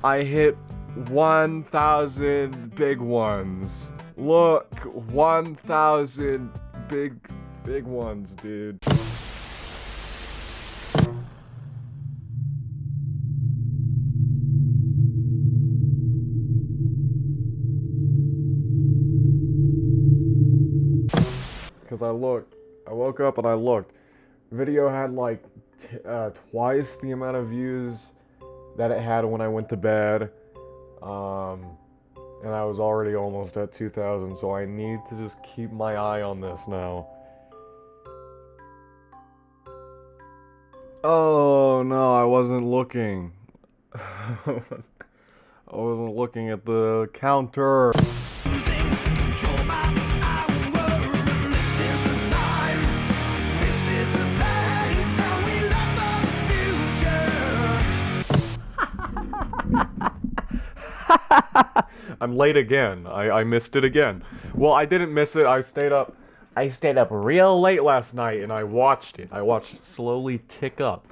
I hit 1,000 big ones. Look, 1,000 big ones, dude. Because I woke up and I looked. Video had like twice the amount of views that it had when I went to bed. And I was already almost at 2,000, so I need to just keep my eye on this now. Oh no, I wasn't looking. I wasn't looking at the counter. I'm late again. I missed it again. Well, I didn't miss it. I stayed up real late last night and I watched it. I watched it slowly tick up,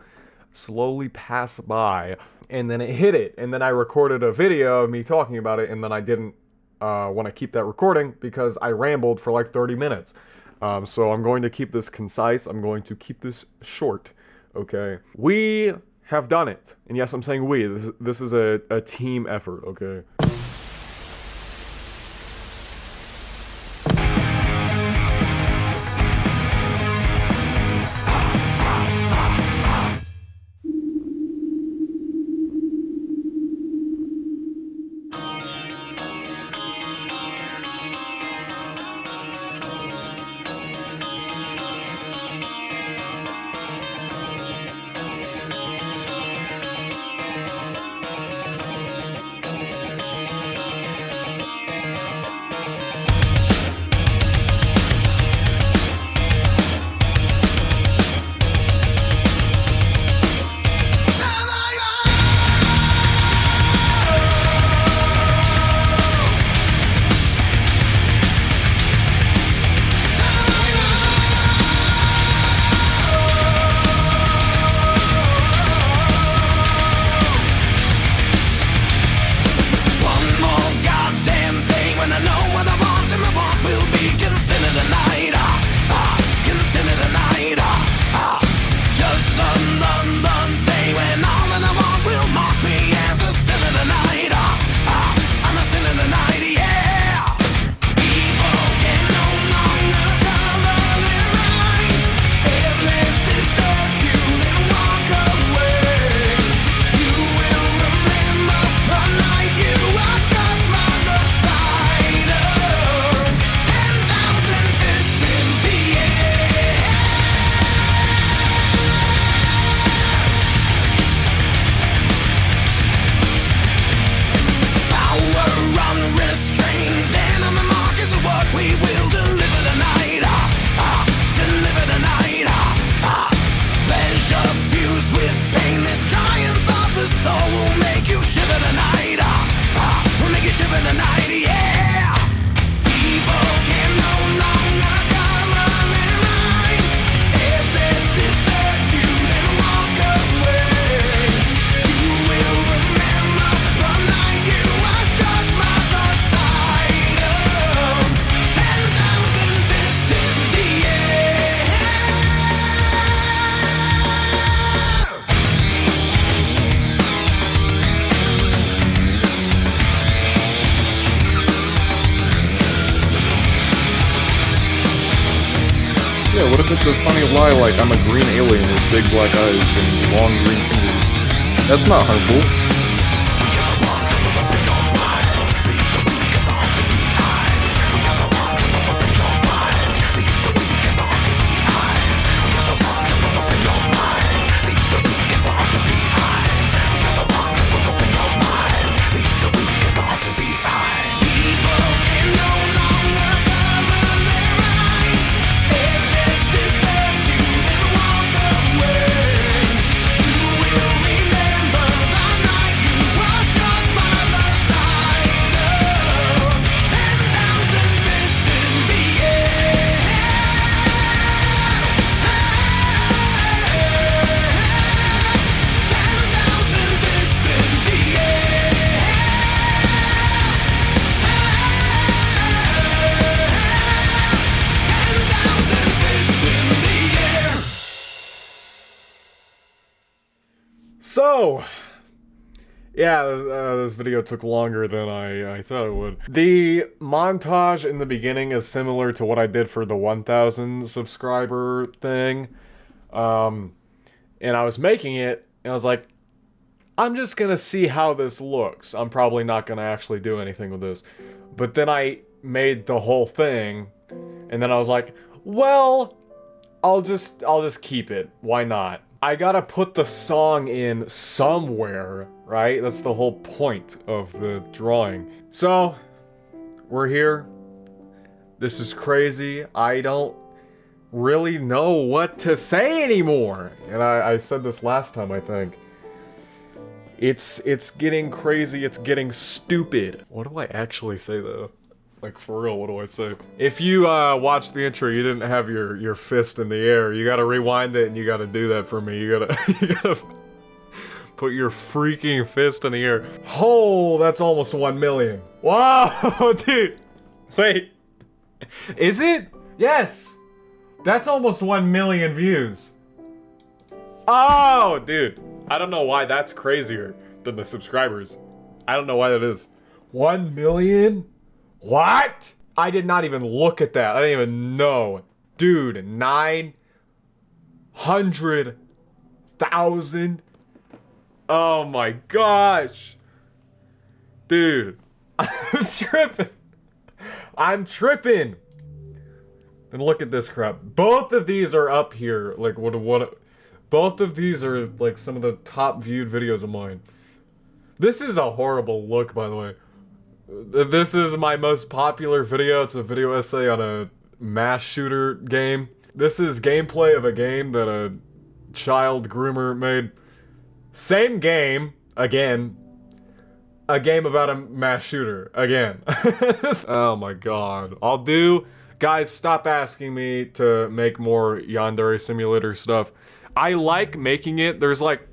slowly pass by, and then it hit it. And then I recorded a video of me talking about it, and then I didn't want to keep that recording because I rambled for like 30 minutes. So I'm going to keep this concise. I'm going to keep this short, okay? We have done it. And yes, I'm saying we. This is a team effort, okay? Yeah, what if it's a funny lie like I'm a green alien with big black eyes and long green fingers? That's not harmful. Remember the night So, yeah, this video took longer than I thought it would. The montage in the beginning is similar to what I did for the 1,000 subscriber thing. And I was making it, and I was like, I'm just gonna see how this looks. I'm probably not gonna actually do anything with this. But then I made the whole thing, and then I was like, well, I'll just keep it. Why not? I gotta put the song in somewhere, right? That's the whole point of the drawing. So, we're here. This is crazy. I don't really know what to say anymore. And I said this last time, I think. It's getting crazy, it's getting stupid. What do I actually say though? Like, for real, what do I say? If you watched the intro, you didn't have your fist in the air, you gotta rewind it and you gotta do that for me. You gotta put your freaking fist in the air. Oh, that's almost 1 million. Wow, dude. Wait. Is it? Yes. That's almost 1 million views. Oh, dude. I don't know why that's crazier than the subscribers. I don't know why that is. 1 million? What? I did not even look at that. I didn't even know. Dude, 900,000? Oh my gosh. Dude, I'm tripping. I'm tripping. And look at this crap. Both of these are up here. Like, what? Both of these are, like, some of the top viewed videos of mine. This is a horrible look, by the way. This is my most popular video. It's a video essay on a mass shooter game. This is gameplay of a game that a child groomer made. Same game, again. A game about a mass shooter, again. Oh my god. Guys, stop asking me to make more yandere simulator stuff. I like making it. There's like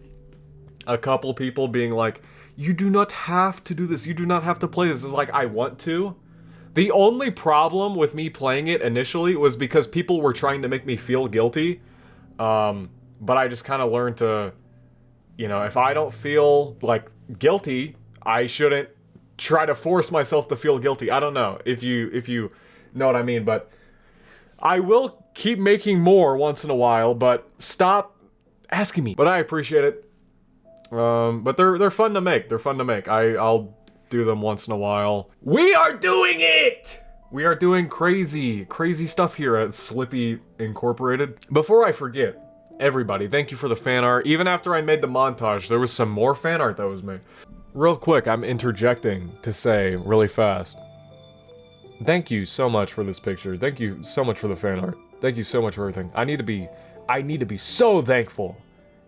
a couple people being like, you do not have to do this. You do not have to play this. It's like, I want to. The only problem with me playing it initially was because people were trying to make me feel guilty. But I just kind of learned to, you know, if I don't feel like guilty, I shouldn't try to force myself to feel guilty. I don't know if you know what I mean, but I will keep making more once in a while, but stop asking me. But I appreciate it. But they're fun to make. They're fun to make. I'll do them once in a while. We are doing it! We are doing crazy stuff here at Slippey Incorporated. Before I forget, everybody, thank you for the fan art. Even after I made the montage, there was some more fan art that was made. Real quick, I'm interjecting to say really fast. Thank you so much for this picture. Thank you so much for the fan art. Thank you so much for everything. I need to be so thankful,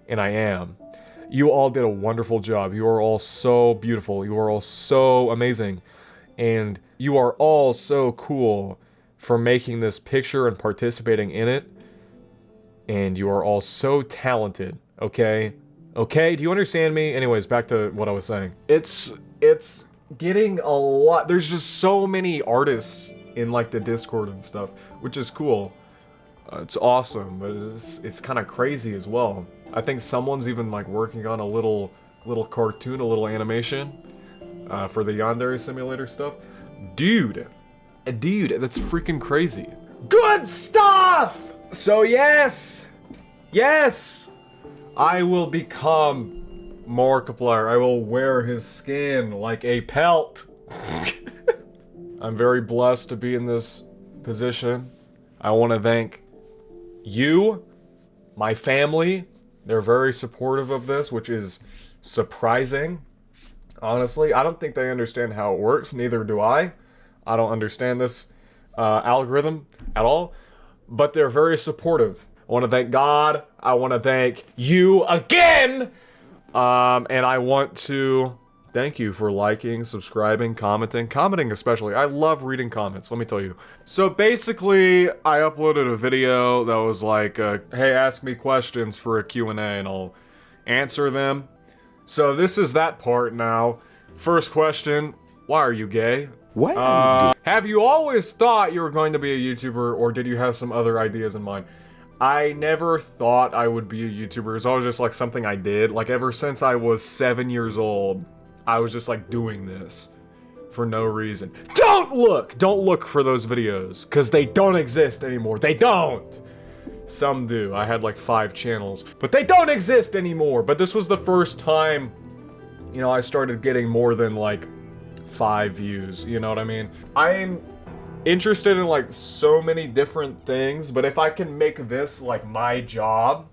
and I am. You all did a wonderful job. You are all so beautiful. You are all so amazing. And you are all so cool for making this picture and participating in it. And you are all so talented, okay? Okay, do you understand me? Anyways, back to what I was saying. It's getting a lot. There's just so many artists in like the Discord and stuff, which is cool. It's awesome, but it's kind of crazy as well. I think someone's even like working on a little cartoon, a little animation for the yandere simulator stuff. Dude, that's freaking crazy. Good stuff! So yes, I will become Markiplier. I will wear his skin like a pelt. I'm very blessed to be in this position. I want to thank you, my family. They're very supportive of this, which is surprising. Honestly, I don't think they understand how it works. Neither do I. I don't understand this algorithm at all. But they're very supportive. I want to thank God. I want to thank you again. And I want to thank you for liking, subscribing, commenting especially. I love reading comments, let me tell you. So basically, I uploaded a video that was like, hey, ask me questions for a Q&A and I'll answer them. So this is that part now. First question, why are you gay? What? Have you always thought you were going to be a YouTuber, or did you have some other ideas in mind? I never thought I would be a YouTuber. It was always just like something I did. Like ever since I was 7 years old, I was just like doing this for no reason. Don't look for those videos, because they don't exist anymore. They don't. Some do. I had like 5 channels, but they don't exist anymore. But this was the first time, you know, I started getting more than like 5 views, you know what I mean? I'm interested in like so many different things, but if I can make this like my job,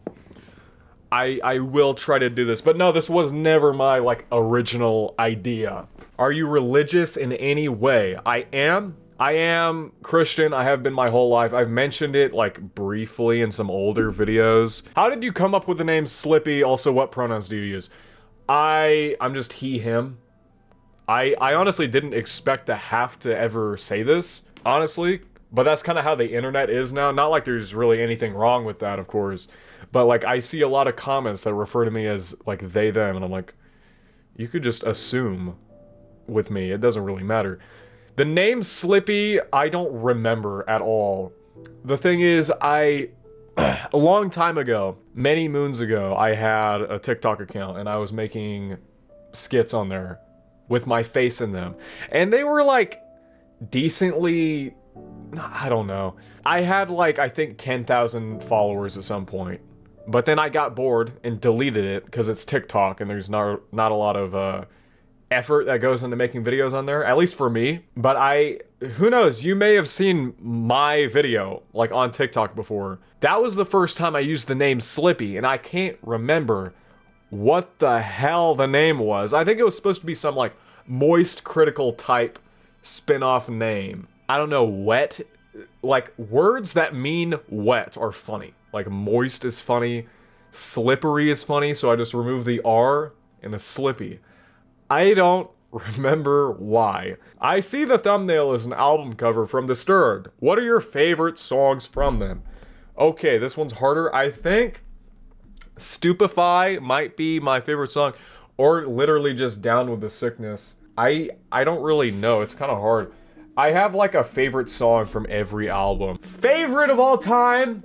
I will try to do this. But no, this was never my like original idea. Are you religious in any way? I am Christian. I have been my whole life. I've mentioned it like briefly in some older videos. How did you come up with the name Slippey? Also, what pronouns do you use? I'm just he, him. I honestly didn't expect to have to ever say this, honestly, but that's kind of how the internet is now. Not like there's really anything wrong with that, of course, but like I see a lot of comments that refer to me as like they, them, and I'm like, you could just assume with me. It doesn't really matter. The name Slippey, I don't remember at all. The thing is, a long time ago, many moons ago, I had a TikTok account and I was making skits on there with my face in them. And they were like decently, I don't know. I had like, I think 10,000 followers at some point. But then I got bored and deleted it because it's TikTok and there's not a lot of effort that goes into making videos on there, at least for me. But who knows, you may have seen my video like on TikTok before. That was the first time I used the name Slippey, and I can't remember what the hell the name was. I think it was supposed to be some like moist critical type spin-off name. I don't know, wet, like words that mean wet are funny. Like moist is funny, slippery is funny, so I just removed the R and the Slippey. I don't remember why. I see the thumbnail is an album cover from Disturbed. What are your favorite songs from them? Okay, this one's harder. I think Stupefy might be my favorite song, or literally just Down with the Sickness. I don't really know. It's kind of hard. I have like a favorite song from every album. Favorite of all time?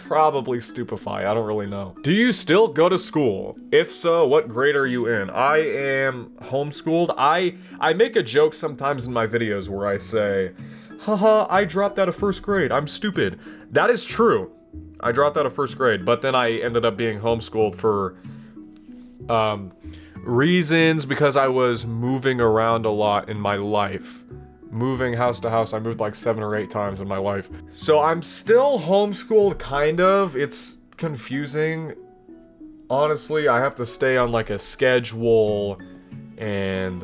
Probably Stupefy. I don't really know. Do you still go to school? If so, what grade are you in? I am homeschooled. I make a joke sometimes in my videos where I say, haha, I dropped out of first grade. I'm stupid. That is true. I dropped out of first grade, but then I ended up being homeschooled for reasons because I was moving around a lot in my life. Moving house to house, I moved like 7 or 8 times in my life. So I'm still homeschooled, kind of. It's confusing. Honestly, I have to stay on like a schedule, and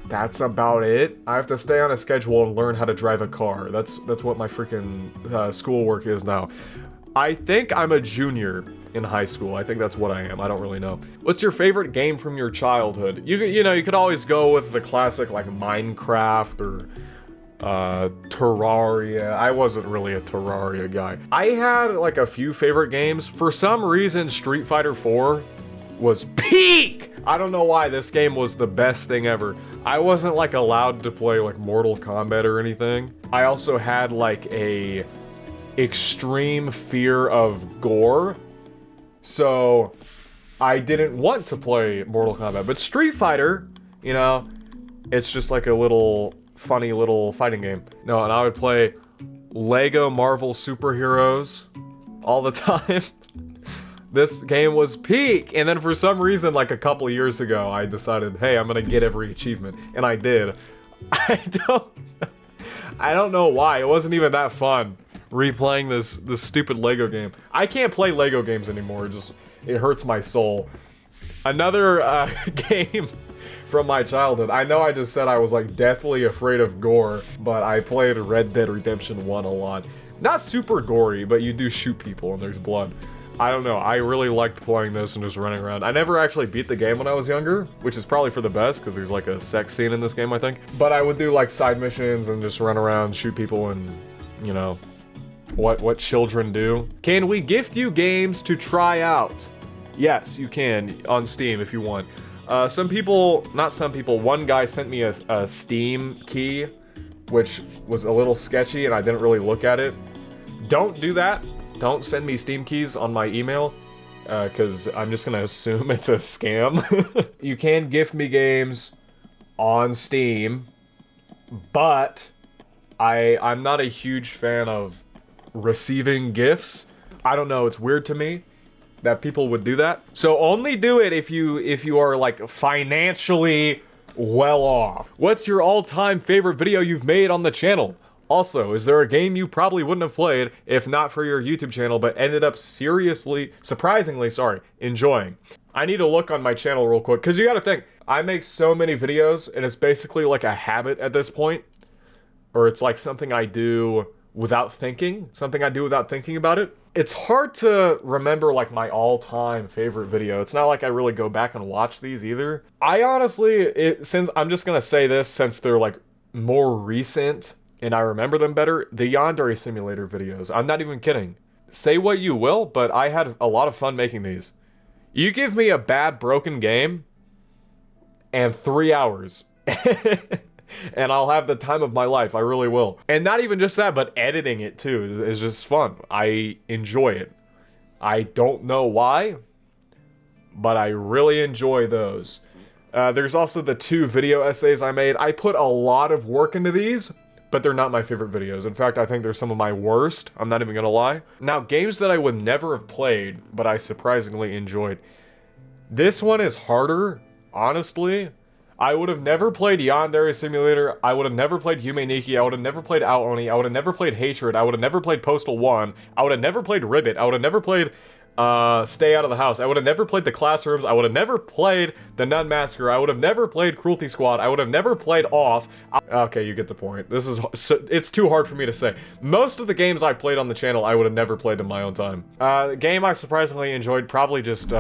that's about it. I have to stay on a schedule and learn how to drive a car. That's what my freaking schoolwork is now. I think I'm a junior in high school. I think that's what I am. I don't really know. What's your favorite game from your childhood? You know, you could always go with the classic like Minecraft or Terraria. I wasn't really a Terraria guy. I had like a few favorite games. For some reason, Street Fighter 4 was peak! I don't know why this game was the best thing ever. I wasn't like allowed to play like Mortal Kombat or anything. I also had like a extreme fear of gore. So, I didn't want to play Mortal Kombat, but Street Fighter, you know, it's just like a little, funny little fighting game. No, and I would play Lego Marvel Superheroes all the time. This game was peak, and then for some reason, like a couple years ago, I decided, hey, I'm gonna get every achievement, and I did. I don't know why, it wasn't even that fun. Replaying this stupid Lego game. I can't play Lego games anymore. It hurts my soul. Another game from my childhood. I know I just said I was like deathly afraid of gore, but I played Red Dead Redemption 1 a lot. Not super gory, but you do shoot people and there's blood. I don't know. I really liked playing this and just running around. I never actually beat the game when I was younger, which is probably for the best because there's like a sex scene in this game, I think. But I would do like side missions and just run around, shoot people, and you know, what children do. Can we gift you games to try out? Yes, you can on Steam if you want. One guy sent me a Steam key, which was a little sketchy and I didn't really look at it. Don't do that. Don't send me Steam keys on my email, because I'm just gonna assume it's a scam. You can gift me games on Steam, but I'm not a huge fan of receiving gifts. I don't know, it's weird to me that people would do that. So only do it if you are like financially well off. What's your all-time favorite video you've made on the channel? Also, is there a game you probably wouldn't have played if not for your YouTube channel but ended up surprisingly, enjoying? I need to look on my channel real quick, because you gotta think, I make so many videos and it's basically like a habit at this point. Or it's like something I do without thinking, about it. It's hard to remember like my all-time favorite video. It's not like I really go back and watch these either. I honestly, since I'm just gonna say this, since they're like more recent and I remember them better, the Yandere simulator videos. I'm not even kidding. Say what you will, but I had a lot of fun making these. You give me a bad broken game and 3 hours. And I'll have the time of my life, I really will. And not even just that, but editing it too is just fun. I enjoy it. I don't know why, but I really enjoy those. There's also the 2 video essays I made. I put a lot of work into these, but they're not my favorite videos. In fact, I think they're some of my worst. I'm not even gonna lie. Now, games that I would never have played, but I surprisingly enjoyed. This one is harder, honestly. I would have never played Yandere Simulator, I would have never played Yume Nikki, I would have never played Ao Oni, I would have never played Hatred, I would have never played Postal 1, I would have never played Ribbit, I would have never played Stay Out of the House, I would have never played The Classrooms, I would have never played The Nun Massacre, I would have never played Cruelty Squad, I would have never played Off. Okay, you get the point. It's too hard for me to say. Most of the games I played on the channel, I would have never played in my own time. The game I surprisingly enjoyed, probably just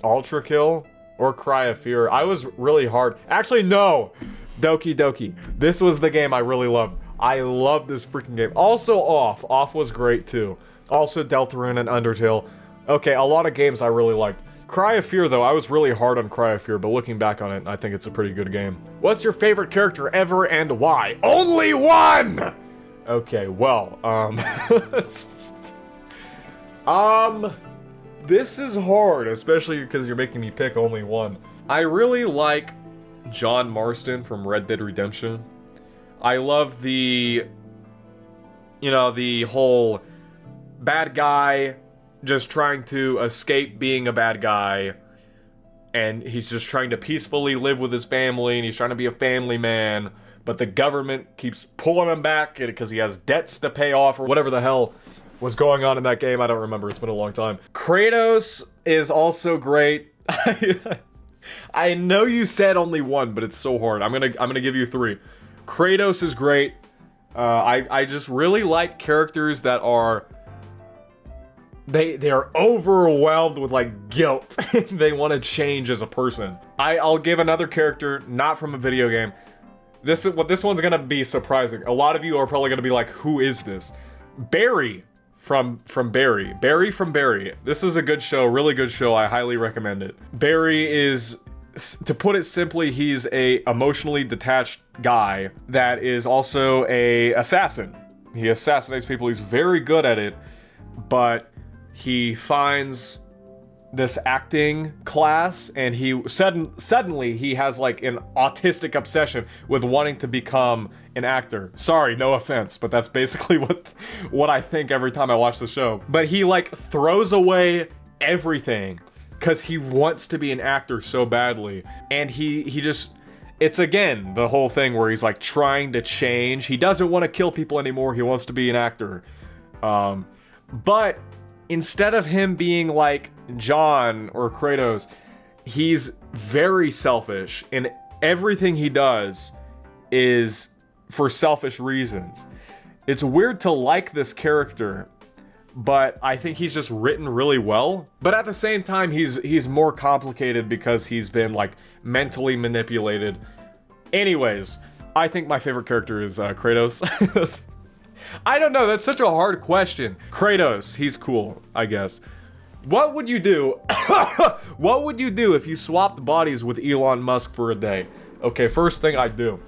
Ultra Kill. Or Cry of Fear. I was really hard. Actually, no! Doki Doki. This was the game I really loved. I loved this freaking game. Also Off. Off was great too. Also Deltarune and Undertale. Okay, a lot of games I really liked. Cry of Fear though, I was really hard on Cry of Fear, but looking back on it, I think it's a pretty good game. What's your favorite character ever and why? Only one! Okay, well, this is hard, especially because you're making me pick only one. I really like John Marston from Red Dead Redemption. I love the whole bad guy just trying to escape being a bad guy. And he's just trying to peacefully live with his family, and he's trying to be a family man. But the government keeps pulling him back because he has debts to pay off or whatever the hell was going on in that game. I don't remember, it's been a long time. Kratos is also great. I know you said only one, but it's so hard. I'm gonna give you 3. Kratos is great. I just really like characters that are they're overwhelmed with like guilt. They want to change as a person. I'll give another character not from a video game. This one's gonna be surprising. A lot of you are probably gonna be like, who is this? Barry from Barry. Barry from Barry. This is a good show, really good show. I highly recommend it. Barry is, to put it simply, he's a emotionally detached guy that is also a assassin. He assassinates people. He's very good at it, but he finds this acting class, and he suddenly he has like an autistic obsession with wanting to become an actor. Sorry, no offense, but that's basically what I think every time I watch the show. But he like throws away everything because he wants to be an actor so badly, and he just, it's again the whole thing where he's like trying to change. He doesn't want to kill people anymore. He wants to be an actor. But instead of him being like John or Kratos, he's very selfish, and everything he does is for selfish reasons. It's weird to like this character, but I think he's just written really well. But at the same time, he's more complicated because he's been like mentally manipulated. Anyways, I think my favorite character is Kratos. I don't know, that's such a hard question. Kratos, he's cool, I guess. What would you do? What would you do if you swapped bodies with Elon Musk for a day? Okay, first thing I'd do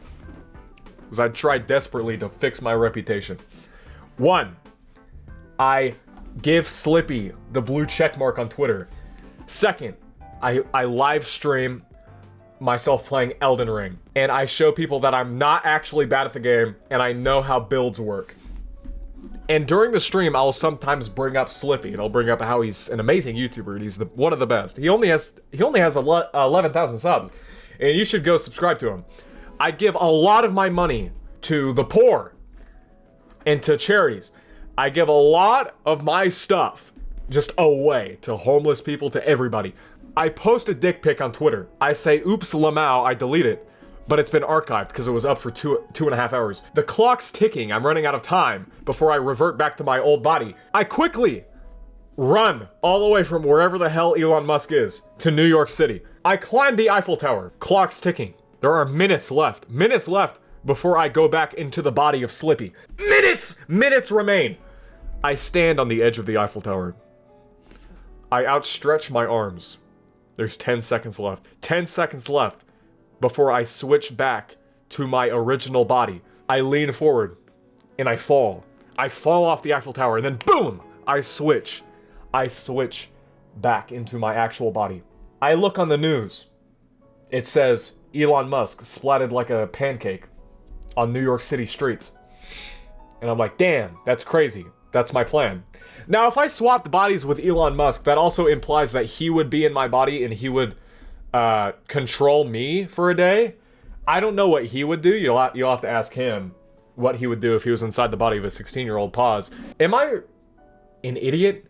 is I'd try desperately to fix my reputation. 1, I give Slippey the blue check mark on Twitter. Second, I live stream myself playing Elden Ring, and I show people that I'm not actually bad at the game, and I know how builds work. And during the stream, I'll sometimes bring up Slippey, and I'll bring up how he's an amazing YouTuber, and he's one of the best. He only has 11,000 subs, and you should go subscribe to him. I give a lot of my money to the poor and to charities. I give a lot of my stuff just away to homeless people, to everybody. I post a dick pic on Twitter. I say, oops, Lamau, I delete it. But it's been archived because it was up for two and a half hours. The clock's ticking. I'm running out of time before I revert back to my old body. I quickly run all the way from wherever the hell Elon Musk is to New York City. I climb the Eiffel Tower. Clock's ticking. There are minutes left. Minutes left before I go back into the body of Slippey. Minutes remain. I stand on the edge of the Eiffel Tower. I outstretch my arms. There's 10 seconds left. 10 seconds left before I switch back to my original body. I lean forward and I fall. I fall off the Eiffel Tower and then boom, I switch. I switch back into my actual body. I look on the news. It says Elon Musk splatted like a pancake on New York City streets. And I'm like, damn, that's crazy. That's my plan. Now, if I swapped bodies with Elon Musk, that also implies that he would be in my body and he would control me for a day. I don't know what he would do. You'll have to ask him what he would do if he was inside the body of a 16-year-old. Pause. Am I an idiot?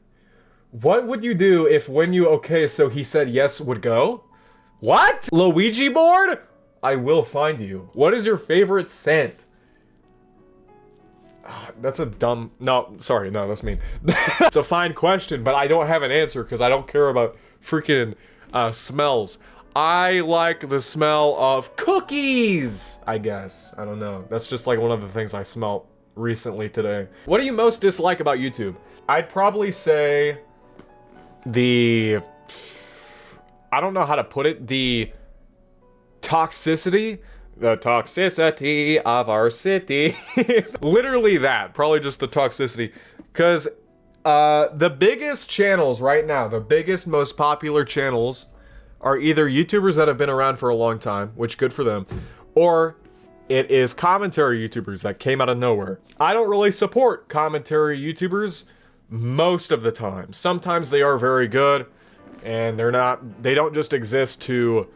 What would you do if when you okay, so he said yes would go? What? Luigi board? I will find you. What is your favorite scent? That's a dumb... No, sorry, no, that's mean. It's a fine question, but I don't have an answer because I don't care about freaking smells. I like the smell of cookies, I guess. I don't know. That's just like one of the things I smelled recently today. What do you most dislike about YouTube? I'd probably say the... I don't know how to put it. The toxicity. The toxicity of our city. Literally that. Probably just the toxicity. Because the biggest channels right now, the biggest, most popular channels are either YouTubers that have been around for a long time, which good for them, or it is commentary YouTubers that came out of nowhere. I don't really support commentary YouTubers most of the time. Sometimes they are very good, and they don't just exist to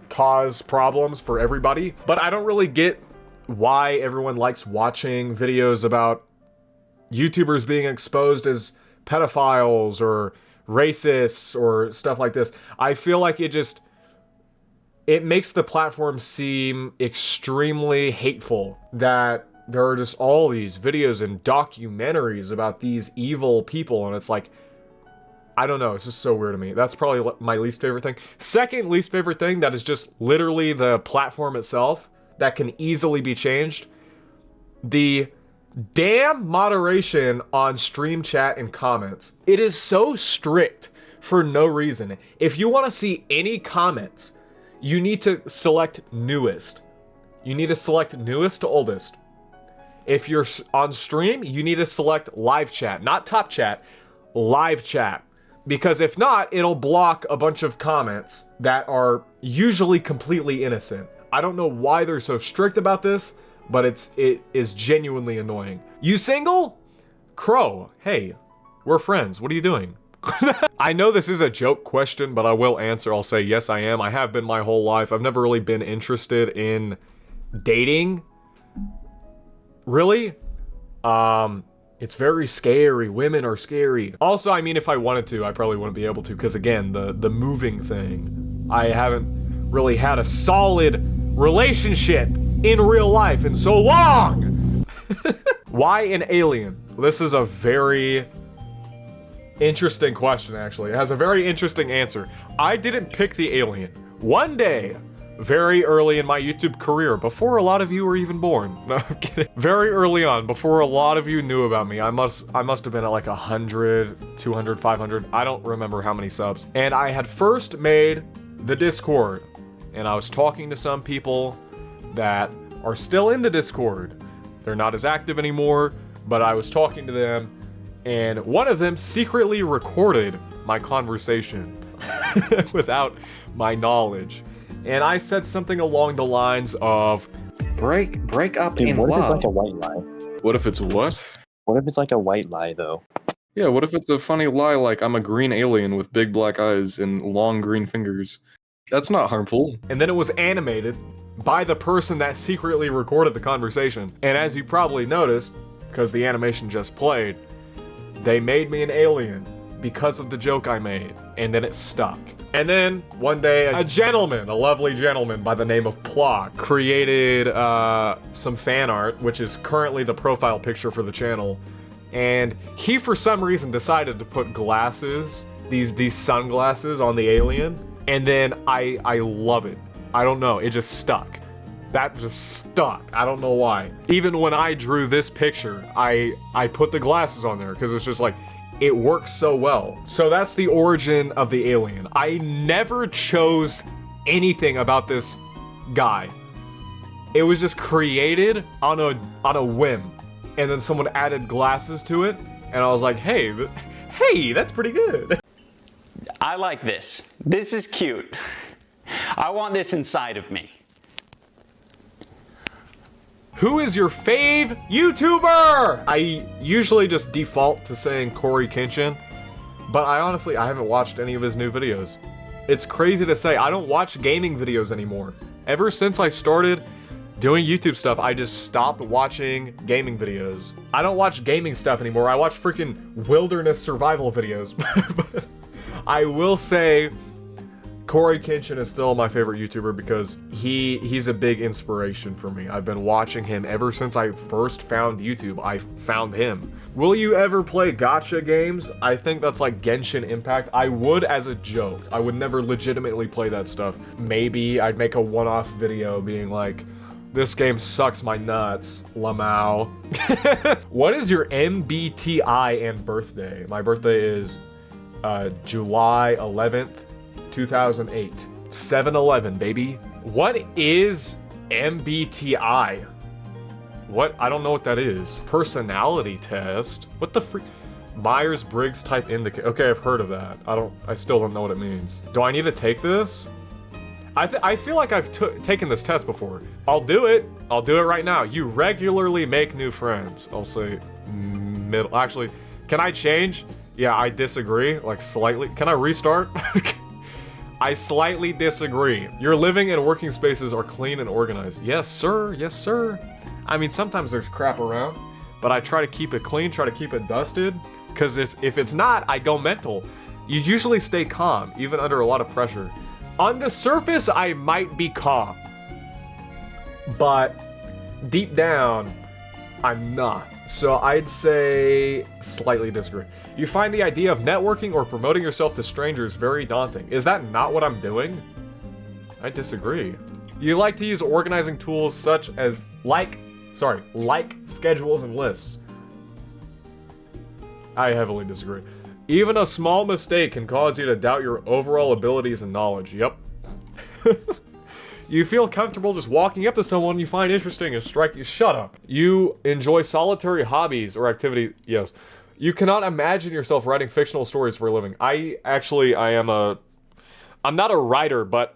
cause problems for everybody. But I don't really get why everyone likes watching videos about YouTubers being exposed as pedophiles or racists or stuff like this. I feel like it makes the platform seem extremely hateful that there are just all these videos and documentaries about these evil people, and it's like, I don't know, it's just so weird to me. That's probably my least favorite thing. Second least favorite thing that is just literally the platform itself that can easily be changed. The damn moderation on stream chat and comments. It is so strict for no reason. If you want to see any comments, you need to select newest. You need to select newest to oldest. If you're on stream, you need to select live chat, not top chat, live chat. Because if not, it'll block a bunch of comments that are usually completely innocent. I don't know why they're so strict about this, but it is genuinely annoying. You single? Crow, hey, we're friends. What are you doing? I know this is a joke question, but I will answer. I'll say, yes, I am. I have been my whole life. I've never really been interested in dating. Really? It's very scary. Women are scary. Also, I mean, if I wanted to, I probably wouldn't be able to, because again, the moving thing. I haven't really had a solid relationship in real life in so long. Why an alien? This is a very interesting question, actually. It has a very interesting answer. I didn't pick the alien. One day, very early in my YouTube career, before a lot of you were even born. No, I'm kidding. Very early on, before a lot of you knew about me, I must have been at like 100, 200, 500. I don't remember how many subs. And I had first made the Discord, and I was talking to some people that are still in the Discord. They're not as active anymore, but I was talking to them, and one of them secretly recorded my conversation without my knowledge. And I said something along the lines of, break up Dude, in what if it's love. like a white lie? What if it's what? What if it's like a white lie, though? Yeah, what if it's a funny lie like I'm a green alien with big black eyes and long green fingers? That's not harmful. And then it was animated by the person that secretly recorded the conversation. And as you probably noticed, because the animation just played, they made me an alien because of the joke I made, and then it stuck. And then one day, a lovely gentleman by the name of Plock, created some fan art, which is currently the profile picture for the channel. And he, for some reason, decided to put glasses, these sunglasses on the alien. And then I love it. I don't know, it just stuck. That just stuck. I don't know why. Even when I drew this picture, I put the glasses on there because it's just like, it works so well. So that's the origin of the alien. I never chose anything about this guy. It was just created on a whim. And then someone added glasses to it, and I was like, hey, that's pretty good. I like this. This is cute. I want this inside of me. Who is your fave YouTuber? I usually just default to saying Corey Kenshin, but I haven't watched any of his new videos. It's crazy to say, I don't watch gaming videos anymore. Ever since I started doing YouTube stuff, I just stopped watching gaming videos. I don't watch gaming stuff anymore. I watch freaking wilderness survival videos. But I will say Corey Kenshin is still my favorite YouTuber because he's a big inspiration for me. I've been watching him ever since I first found YouTube. I found him. Will you ever play gacha games? I think that's like Genshin Impact. I would as a joke. I would never legitimately play that stuff. Maybe I'd make a one-off video being like, this game sucks my nuts, Lamau. What is your MBTI and birthday? My birthday is July 11th, 2008. 7-11, baby. What is MBTI? What? I don't know what that is. Personality test? What the freak? Myers-Briggs type indicator. Okay, I've heard of that. I still don't know what it means. Do I need to take this? I feel like I've taken this test before. I'll do it. I'll do it right now. You regularly make new friends. I'll say middle. Actually, can I change? Yeah, I disagree. Like slightly. Can I restart? I slightly disagree. Your living and working spaces are clean and organized. Yes, sir. Yes, sir. I mean, sometimes there's crap around, but I try to keep it clean, try to keep it dusted, because if it's not, I go mental. You usually stay calm, even under a lot of pressure. On the surface, I might be calm, but deep down, I'm not. So I'd say slightly disagree. You find the idea of networking or promoting yourself to strangers very daunting. Is that not what I'm doing? I disagree. You like to use organizing tools such as like schedules and lists. I heavily disagree. Even a small mistake can cause you to doubt your overall abilities and knowledge. Yep. You feel comfortable just walking up to someone you find interesting and strike you. Shut up. You enjoy solitary hobbies or activity. Yes. You cannot imagine yourself writing fictional stories for a living. I'm not a writer, but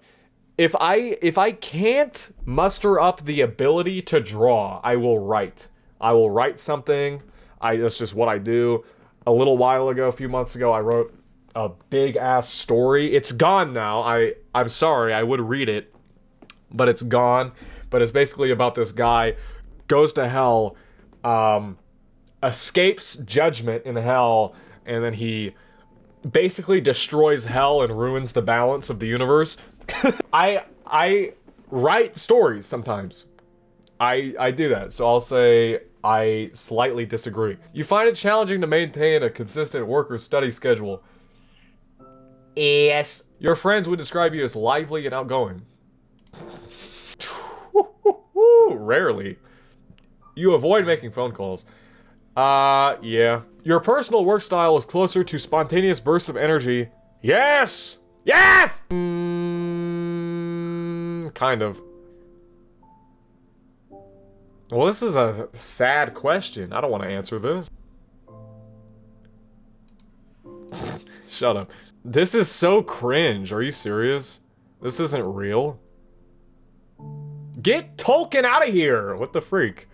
if I can't muster up the ability to draw, I will write. I will write something. That's just what I do. A little while ago, a few months ago, I wrote a big ass story. It's gone now. I'm sorry, I would read it, but it's gone. But it's basically about this guy goes to hell, escapes judgment in hell, and then he basically destroys hell and ruins the balance of the universe. I write stories sometimes. I do that, so I'll say I slightly disagree. You find it challenging to maintain a consistent work or study schedule. Yes. Your friends would describe you as lively and outgoing. Rarely. You avoid making phone calls. Yeah. Your personal work style is closer to spontaneous bursts of energy. Yes! Yes! Kind of. Well, this is a sad question. I don't want to answer this. Shut up. This is so cringe. Are you serious? This isn't real. Get Tolkien out of here! What the freak?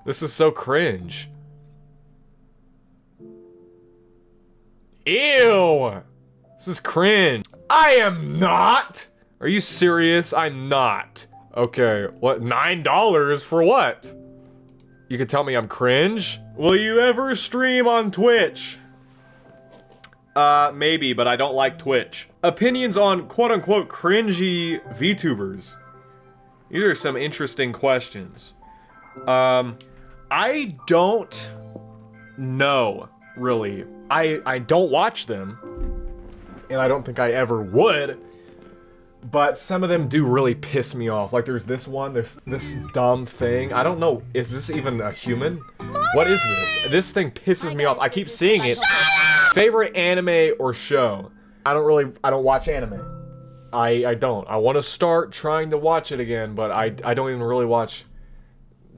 This is so cringe. Ew! This is cringe. I am not! Are you serious? I'm not. Okay, what? $9 for what? You could tell me I'm cringe? Will you ever stream on Twitch? Maybe, but I don't like Twitch. Opinions on quote-unquote cringy VTubers. These are some interesting questions. I don't know, really. I don't watch them, and I don't think I ever would, but some of them do really piss me off. Like, there's this one, this dumb thing. I don't know, is this even a human? What is this? This thing pisses me off. I keep seeing it. Favorite anime or show? I don't watch anime. I don't. I want to start trying to watch it again, but I don't even really watch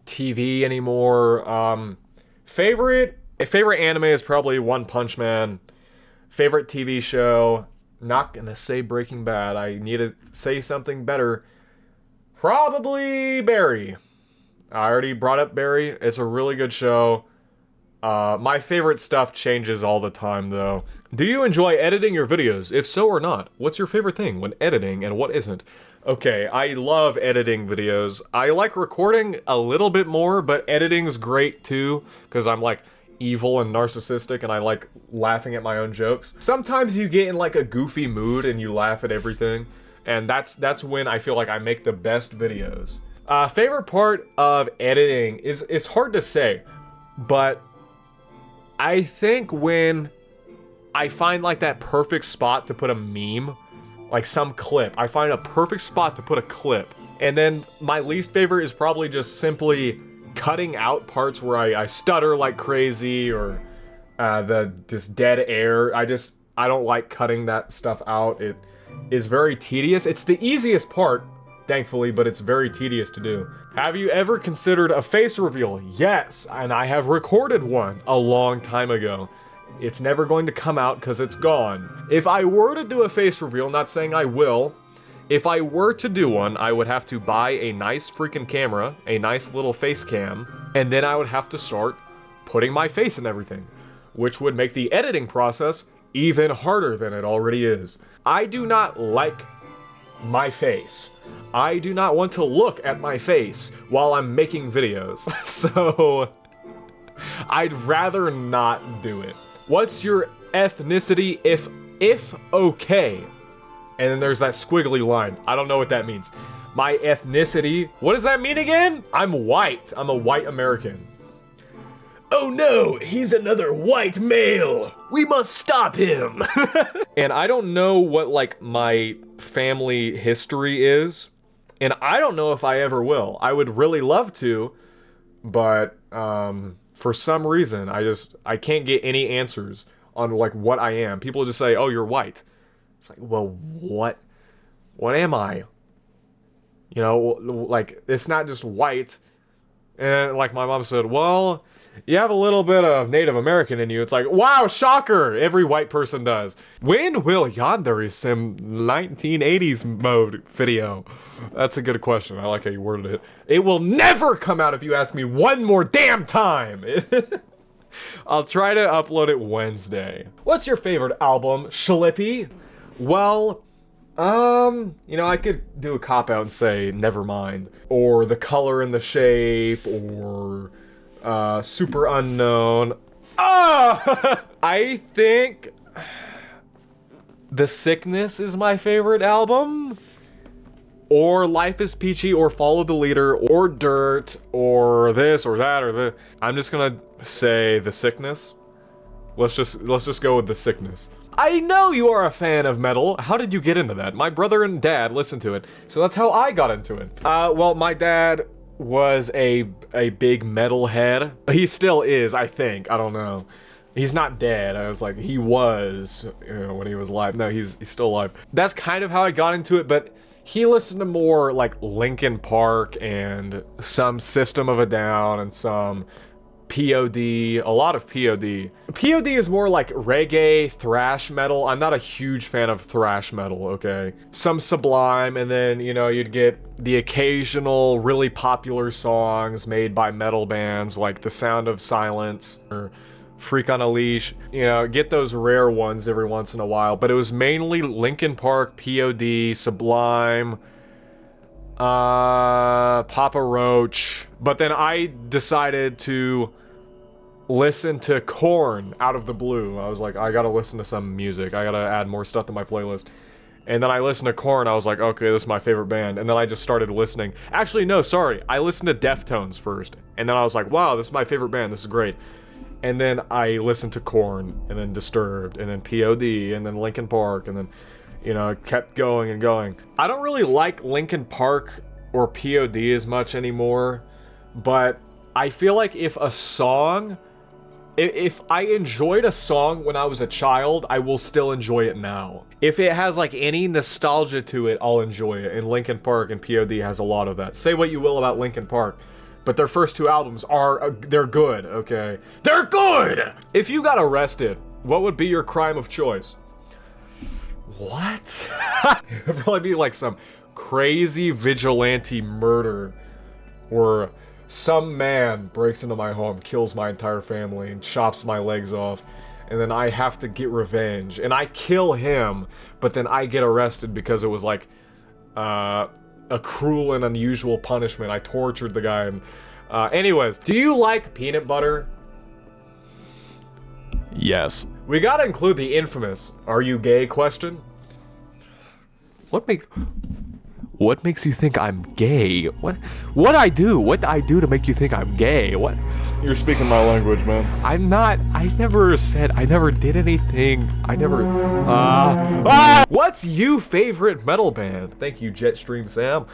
TV anymore. Favorite anime is probably One Punch Man. Favorite TV show, not gonna say Breaking Bad. I need to say something better. Probably Barry. I already brought up Barry. It's a really good show. My favorite stuff changes all the time, though. Do you enjoy editing your videos? If so or not, what's your favorite thing when editing and what isn't? Okay, I love editing videos. I like recording a little bit more, but editing's great too, because I'm like evil and narcissistic and I like laughing at my own jokes. Sometimes you get in like a goofy mood and you laugh at everything, and that's when I feel like I make the best videos. Favorite part of editing is, it's hard to say, but I think when I find like that perfect spot to put a meme, like some clip, I find a perfect spot to put a clip. And then my least favorite is probably just simply cutting out parts where I stutter like crazy, or the just dead air. I don't like cutting that stuff out. It is very tedious. It's the easiest part, thankfully, but it's very tedious to do. Have you ever considered a face reveal? Yes, and I have recorded one a long time ago. It's never going to come out because it's gone. If I were to do a face reveal, not saying I will, if I were to do one, I would have to buy a nice freaking camera, a nice little face cam, and then I would have to start putting my face in everything, which would make the editing process even harder than it already is. I do not like my face. I do not want to look at my face while I'm making videos, so I'd rather not do it. What's your ethnicity if okay? And then there's that squiggly line. I don't know what that means. My ethnicity, what does that mean again? I'm white. I'm a white American. Oh no, he's another white male. We must stop him. And I don't know what like my family history is, and I don't know if I ever will. I would really love to, but for some reason I can't get any answers on like what I am. People just say, "Oh, you're white." It's like, well, what am I? You know, like, it's not just white. And like my mom said, well, you have a little bit of Native American in you. It's like, wow, shocker! Every white person does. When will Yandere sim 1980s mode video? That's a good question. I like how you worded it. It will never come out if you ask me one more damn time! I'll try to upload it Wednesday. What's your favorite album, Shlippey? Well, you know, I could do a cop-out and say Nevermind, or The Color and the Shape, or Super Unknown. I think The Sickness is my favorite album, or Life is Peachy, or Follow the Leader, or Dirt, or this, or that, or the. I'm just gonna say The Sickness. Let's just go with The Sickness. I know you are a fan of metal. How did you get into that? My brother and dad listen to it, so that's how I got into it. Well, my dad was a big metal head. He still is, I think. I don't know. He's not dead. I was like, he was, you know, when he was alive. No, he's still alive. That's kind of how I got into it, but he listened to more like Linkin Park and some System of a Down and some POD, a lot of POD. POD is more like reggae, thrash metal. I'm not a huge fan of thrash metal, okay? Some Sublime, and then, you know, you'd get the occasional really popular songs made by metal bands like The Sound of Silence or Freak on a Leash. You know, get those rare ones every once in a while, but it was mainly Linkin Park, POD, Sublime, Papa Roach. But then I decided to listen to Korn out of the blue. I was like, I gotta listen to some music. I gotta add more stuff to my playlist. And then I listened to Korn. I was like, okay, this is my favorite band. And then I just started listening. Actually, no, sorry. I listened to Deftones first. And then I was like, wow, this is my favorite band. This is great. And then I listened to Korn, and then Disturbed, and then POD, and then Linkin Park, and then, you know, it kept going and going. I don't really like Linkin Park or POD as much anymore, but I feel like if a song, if I enjoyed a song when I was a child, I will still enjoy it now. If it has like any nostalgia to it, I'll enjoy it. And Linkin Park and POD has a lot of that. Say what you will about Linkin Park, but their first two albums are, they're good, okay? They're good! If you got arrested, what would be your crime of choice? What? It'd probably be like some crazy vigilante murder, or some man breaks into my home, kills my entire family, and chops my legs off, and then I have to get revenge, and I kill him, but then I get arrested because it was like, a cruel and unusual punishment. I tortured the guy. And anyways, do you like peanut butter? Yes. We gotta include the infamous "Are you gay?" question. What makes you think I'm gay? What I do to make you think I'm gay? What? You're speaking my language, man. I'm not. I never did anything. What's you favorite metal band? Thank you, Jetstream Sam.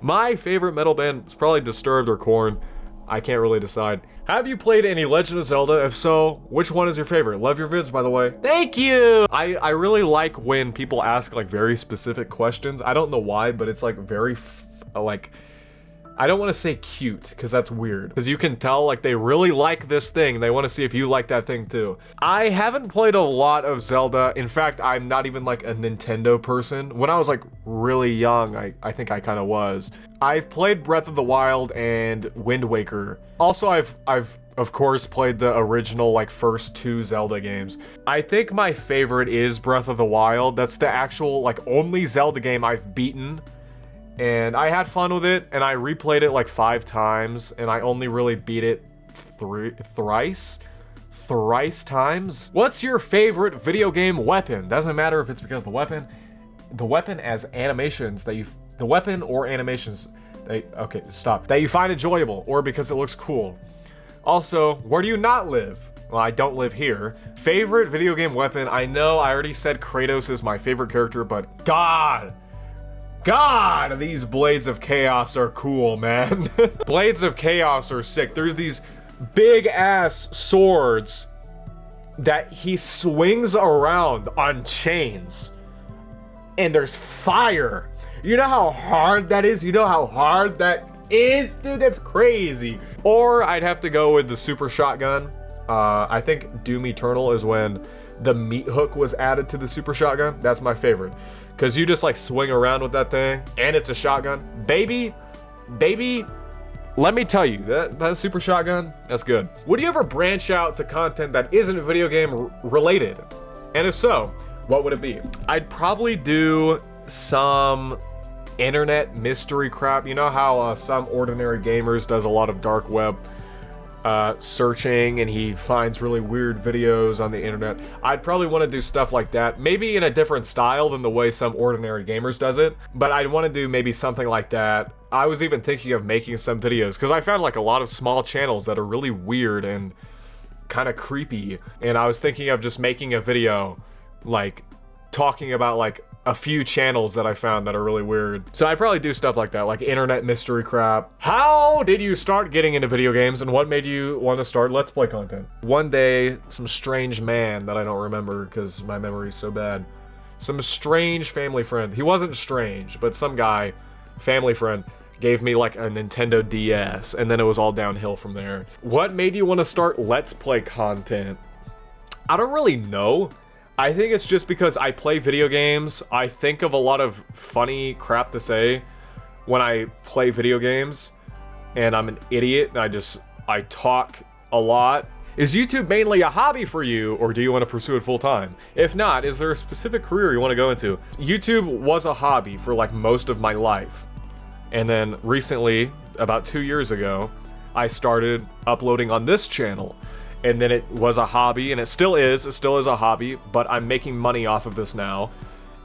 My favorite metal band is probably Disturbed or Korn. I can't really decide. Have you played any Legend of Zelda? If so, which one is your favorite? Love your vids, by the way. Thank you! I really like when people ask like very specific questions. I don't know why, but it's like very like, I don't want to say cute, because that's weird. Because you can tell like they really like this thing. They want to see if you like that thing too. I haven't played a lot of Zelda. In fact, I'm not even like a Nintendo person. When I was like really young, I think I kind of was. I've played Breath of the Wild and Wind Waker. Also, I've of course played the original like first two Zelda games. I think my favorite is Breath of the Wild. That's the actual like only Zelda game I've beaten. And I had fun with it, and I replayed it like 5 times, and I only really beat it thrice times. What's your favorite video game weapon? Doesn't matter if it's because the weapon as animations that the weapon or animations that you find enjoyable, or because it looks cool. Also, where do you not live? Well, I don't live here. Favorite video game weapon? I know I already said Kratos is my favorite character, but God, these Blades of Chaos are cool, man. Blades of Chaos are sick. There's these big-ass swords that he swings around on chains. And there's fire. You know how hard that is? You know how hard that is? Dude, that's crazy. Or I'd have to go with the super shotgun. I think Doom Eternal is when the meat hook was added to the super shotgun. That's my favorite. Because you just like swing around with that thing, and it's a shotgun. Baby, let me tell you, that super shotgun, that's good. Would you ever branch out to content that isn't video game related? And if so, what would it be? I'd probably do some internet mystery crap. You know how some ordinary gamers does a lot of dark web searching, and he finds really weird videos on the internet. I'd probably want to do stuff like that, maybe in a different style than the way some ordinary gamers does it, but I'd want to do maybe something like that. I was even thinking of making some videos, because I found like a lot of small channels that are really weird and kind of creepy, and I was thinking of just making a video like talking about like a few channels that I found that are really weird. So I probably do stuff like that, like internet mystery crap. How did you start getting into video games, and what made you want to start Let's Play content? One day, some strange man that I don't remember because my memory is so bad. Some strange family friend. He wasn't strange, but some guy, family friend, gave me like a Nintendo DS, and then it was all downhill from there. What made you want to start Let's Play content? I don't really know. I think it's just because I play video games. I think of a lot of funny crap to say when I play video games, and I'm an idiot, and I talk a lot. Is YouTube mainly a hobby for you, or do you want to pursue it full time? If not, is there a specific career you want to go into? YouTube was a hobby for like most of my life. And then recently, about 2 years ago, I started uploading on this channel. And then it was a hobby, and it still is a hobby, but I'm making money off of this now.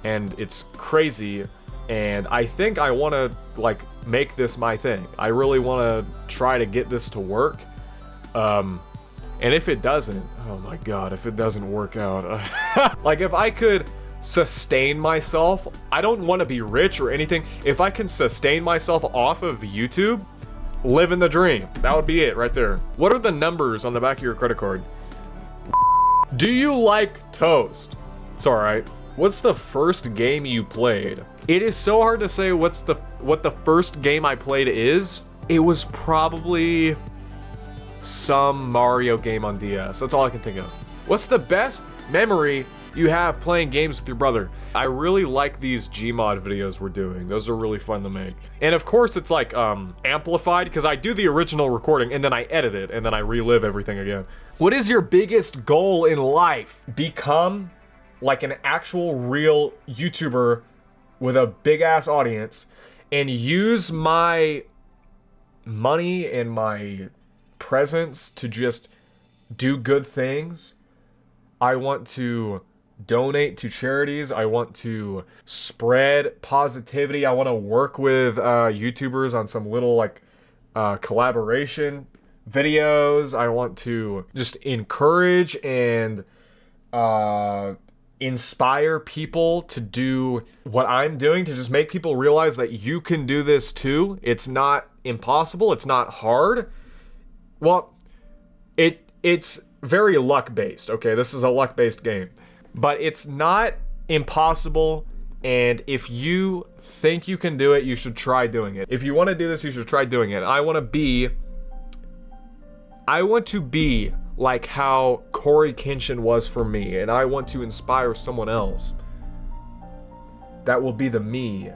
And it's crazy, and I think I want to, like, make this my thing. I really want to try to get this to work. And if it doesn't, oh my god, if it doesn't work out, like, if I could sustain myself, I don't want to be rich or anything. If I can sustain myself off of YouTube, living the dream. That would be it right there. What are the numbers on the back of your credit card? Do you like toast? It's alright. What's the first game you played? It is so hard to say what the first game I played is. It was probably some Mario game on DS. That's all I can think of. What's the best memory you have playing games with your brother? I really like these Gmod videos we're doing. Those are really fun to make. And of course it's like amplified, because I do the original recording and then I edit it and then I relive everything again. What is your biggest goal in life? Become like an actual real YouTuber with a big ass audience and use my money and my presence to just do good things. I want to donate to charities. I want to spread positivity. I want to work with YouTubers on some little like collaboration videos. I want to just encourage and inspire people to do what I'm doing, to just make people realize that you can do this too. It's not impossible. It's not hard. Well, it's very luck-based, okay? This is a luck-based game. But it's not impossible, and if you think you can do it, you should try doing it. If you want to do this, you should try doing it. I want to be like how Corey Kenshin was for me, and I want to inspire someone else. That will be the me,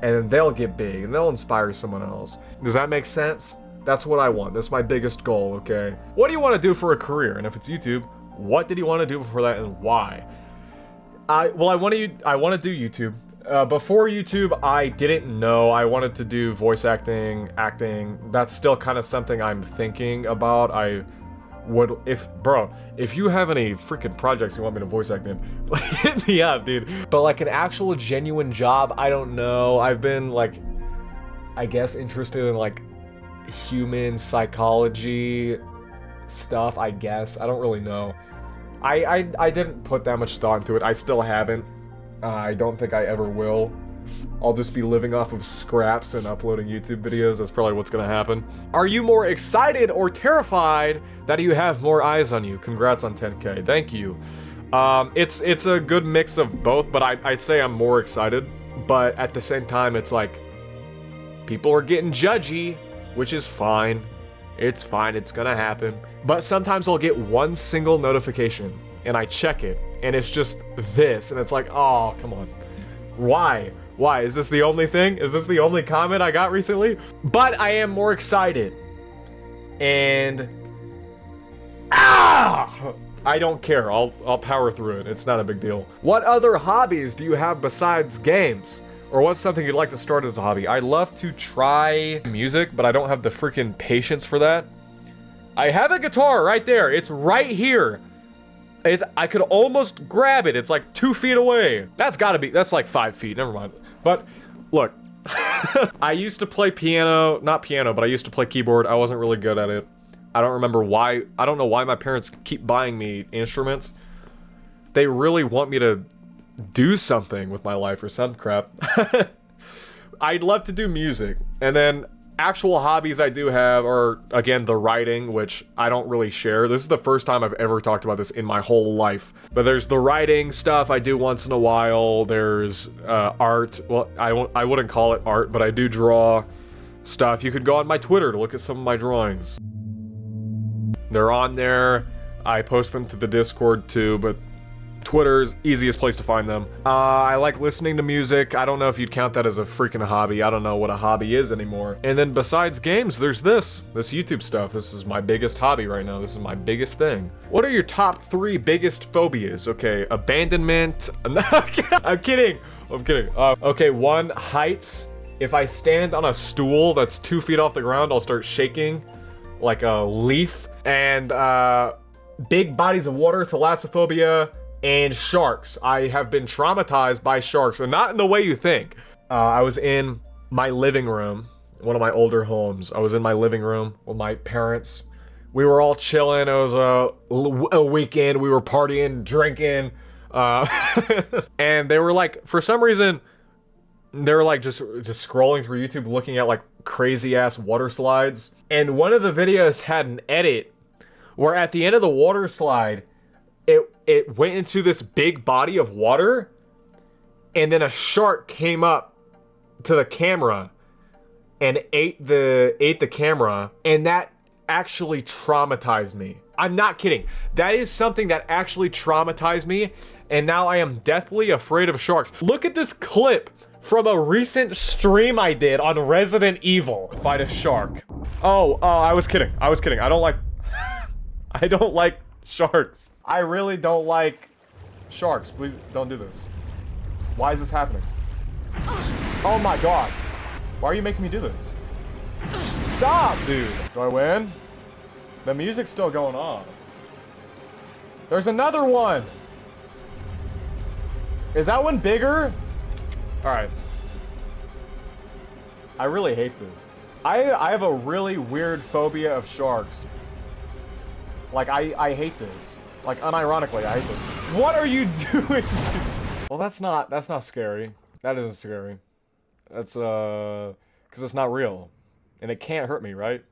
and they'll get big, and they'll inspire someone else. Does that make sense? That's what I want. That's my biggest goal, okay? What do you want to do for a career? And if it's YouTube, what did you want to do before that, and why? I want to do YouTube. Before YouTube, I didn't know. I wanted to do voice acting. That's still kind of something I'm thinking about. I would, if you have any freaking projects you want me to voice act in, like, hit me up, dude. But like an actual genuine job, I don't know. I've been like, I guess, interested in like human psychology stuff, I guess. I don't really know. I didn't put that much thought into it. I still haven't. I don't think I ever will. I'll just be living off of scraps and uploading YouTube videos. That's probably what's gonna happen. Are you more excited or terrified that you have more eyes on you? Congrats on 10K. Thank you. It's a good mix of both, but I'd say I'm more excited. But at the same time, it's like, people are getting judgy, which is fine. It's fine, it's gonna happen. But sometimes I'll get one single notification, and I check it, and it's just this, and it's like, oh, come on. Why? Why? Is this the only thing? Is this the only comment I got recently? But I am more excited. And I don't care. I'll power through it. It's not a big deal. What other hobbies do you have besides games? Or what's something you'd like to start as a hobby? I love to try music, but I don't have the freaking patience for that. I have a guitar right there. It's right here. I could almost grab it. It's like 2 feet away. That's like 5 feet. Never mind. But look, I used to play piano, not piano, but I used to play keyboard. I wasn't really good at it. I don't remember why. I don't know why my parents keep buying me instruments. They really want me to do something with my life or some crap. I'd love to do music. And then actual hobbies I do have are, again, the writing, which I don't really share. This is the first time I've ever talked about this in my whole life. But there's the writing stuff I do once in a while. There's art. Well, I wouldn't call it art, but I do draw. stuff, you could go on my Twitter to look at some of my drawings. They're on there. I post them to the Discord too, but Twitter's easiest place to find them. I like listening to music. I don't know if you'd count that as a freaking hobby. I don't know what a hobby is anymore. And then besides games, there's this YouTube stuff. This is my biggest hobby right now. This is my biggest thing. What are your top 3 biggest phobias? Okay, abandonment. I'm kidding. Okay, 1, heights. If I stand on a stool that's 2 feet off the ground, I'll start shaking like a leaf. And big bodies of water, thalassophobia. And sharks. I have been traumatized by sharks, and not in the way you think. I was in my living room, one of my older homes. I was in my living room with my parents. We were all chilling. It was a weekend. We were partying, drinking. And they were like, for some reason, they were like just scrolling through YouTube, looking at like crazy ass water slides. And one of the videos had an edit where at the end of the water slide, it went into this big body of water, and then a shark came up to the camera and ate the camera, and that actually traumatized me. I'm not kidding. That is something that actually traumatized me, and now I am deathly afraid of sharks. Look at this clip from a recent stream I did on Resident Evil. Fight a shark. Oh, I was kidding. I don't like I don't like sharks. I really don't like sharks. Please don't do this. Why is this happening? Oh my god. Why are you making me do this? Stop, dude. Do I win? The music's still going on. There's another one. Is that one bigger? Alright. I really hate this. I have a really weird phobia of sharks. Like, I hate this. Like, unironically, I hate this. What are you doing? Well, that's not scary. That isn't scary. That's, because it's not real. And it can't hurt me, right?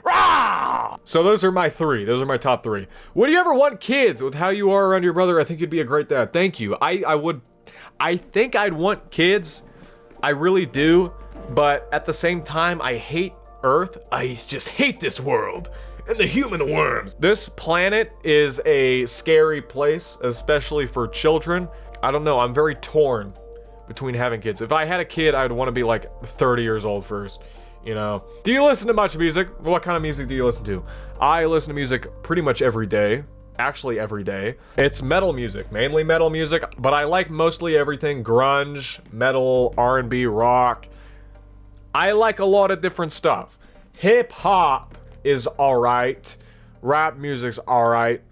Rah! So those are my 3. Those are my top 3. Would you ever want kids? With how you are around your brother, I think you'd be a great dad. Thank you. I think I'd want kids. I really do. But at the same time, I hate Earth. I just hate this world. And the human worms. This planet is a scary place, especially for children. I don't know, I'm very torn between having kids. If I had a kid, I'd want to be like 30 years old first, you know. Do you listen to much music? What kind of music do you listen to? I listen to music pretty much every day. Actually, every day. It's metal music, mainly metal music, but I like mostly everything grunge, metal, R&B, rock. I like a lot of different stuff. Hip hop is alright. Rap music's alright.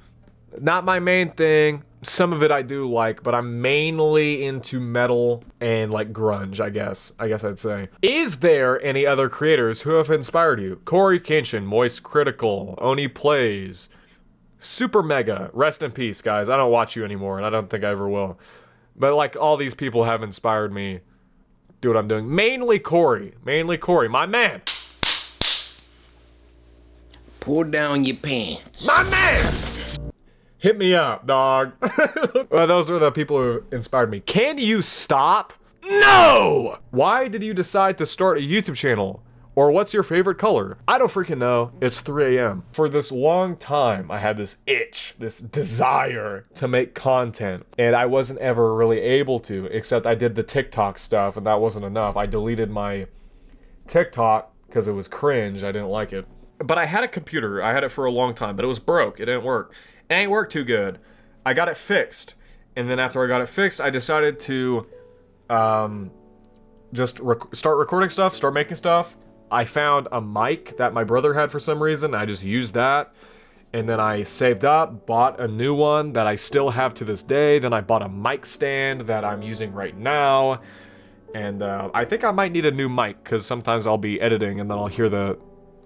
Not my main thing. Some of it I do like, but I'm mainly into metal and like grunge, I guess I'd say. Is there any other creators who have inspired you? Corey Kenshin, Moist Critical, Oni Plays, Super Mega, rest in peace, guys. I don't watch you anymore, and I don't think I ever will. But like, all these people have inspired me. Do what I'm doing. Mainly Corey, my man. Pull down your pants. My man! Hit me up, dog. Well, those are the people who inspired me. Can you stop? No! Why did you decide to start a YouTube channel? Or what's your favorite color? I don't freaking know. It's 3 a.m. For this long time, I had this itch, this desire to make content. And I wasn't ever really able to, except I did the TikTok stuff, and that wasn't enough. I deleted my TikTok because it was cringe. I didn't like it. But I had a computer. I had it for a long time, but it was broke. It didn't work. It ain't work too good. I got it fixed. And then after I got it fixed, I decided to just start recording stuff, start making stuff. I found a mic that my brother had for some reason. I just used that. And then I saved up, bought a new one that I still have to this day. Then I bought a mic stand that I'm using right now. And I think I might need a new mic, because sometimes I'll be editing and then I'll hear the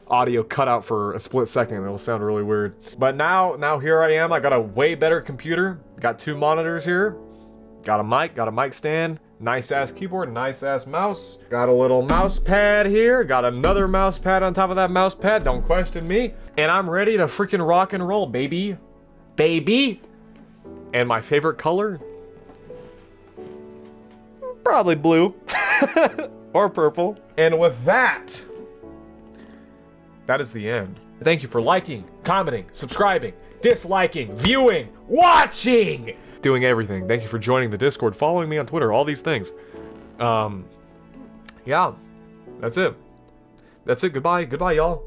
audio cut out for a split second. It'll sound really weird. But now here I am. I got a way better computer. Got 2 monitors here. Got a mic stand. Nice ass keyboard, nice ass mouse. Got a little mouse pad here. Got another mouse pad on top of that mouse pad. Don't question me. And I'm ready to freaking rock and roll, baby. Baby. And my favorite color? Probably blue. Or purple. And with that, that is the end. Thank you for liking, commenting, subscribing, disliking, viewing, watching, doing everything. Thank you for joining the Discord, following me on Twitter, all these things. Yeah, that's it. That's it. Goodbye. Goodbye, y'all.